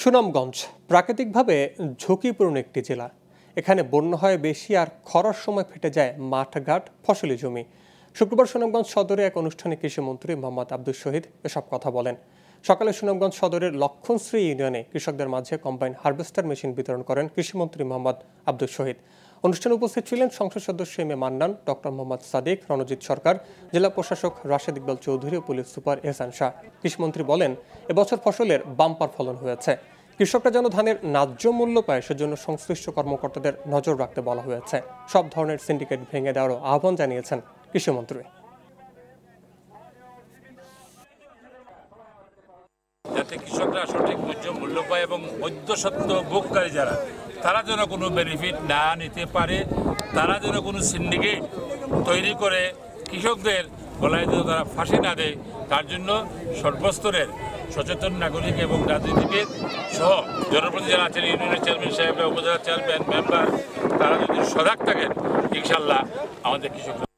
সুনামগঞ্জ প্রাকৃতিকভাবে ঝুঁকিপূর্ণ একটি জেলা। এখানে বন্যা হয় বেশি আর খরার সময় ফেটে যায় মাঠঘাট, ফসলি জমি। শুক্রবার সুনামগঞ্জ সদরে এক অনুষ্ঠানে কৃষিমন্ত্রী মোহাম্মদ আব্দুস শহীদ এসব কথা বলেন। সকালে সুনামগঞ্জ সদরের লক্ষণশ্রী ইউনিয়নে কৃষকদের মাঝে কম্বাইন হারভেস্টার মেশিন বিতরণ করেন কৃষিমন্ত্রী মোহাম্মদ আব্দুস শহীদ। অনুষ্ঠানে উপস্থিত ছিলেন সংসদ সদস্য M A Mannan, doctor Mohammad Sadiq, Ranjit সরকার, জেলা প্রশাসক রাশেদ ইকবাল চৌধুরী ও পুলিশ সুপার এহসান শাহ। কৃষিমন্ত্রী বলেন, এবছর ফসলের বাম্পার ফলন হয়েছে। কৃষকরা যেন ধানের ন্যায্য মূল্য পায় সেজন্য সংশ্লিষ্ট কর্মকর্তাদের নজর রাখতে বলা হয়েছে। সব ধরনের সিন্ডিকেট ভেঙে দেওয়ারও আহ্বান জানিয়েছেন কৃষিমন্ত্রী। যাতে কৃষকরা সঠিক ন্যায্য মূল্য পায় এবং মধ্যস্বত্ব ভোগকারী যারা তারা যেন কোনো বেনিফিট না নিতে পারে, তারা যেন কোনো সিন্ডিকেট তৈরি করে কৃষকদের গলায় যেন তারা ফাঁসি না দেয়, তার জন্য সর্বস্তরের সচেতন নাগরিক এবং রাজনীতিবিদ সহ জনপ্রতিনিধি যারা আছেন, ইউনিয়নের চেয়ারম্যান সাহেবরা, উপজেলা চেয়ারম্যান, মেম্বার, তারা যদি সজাগ থাকেন, ইনশাল্লাহ আমাদের কৃষকরা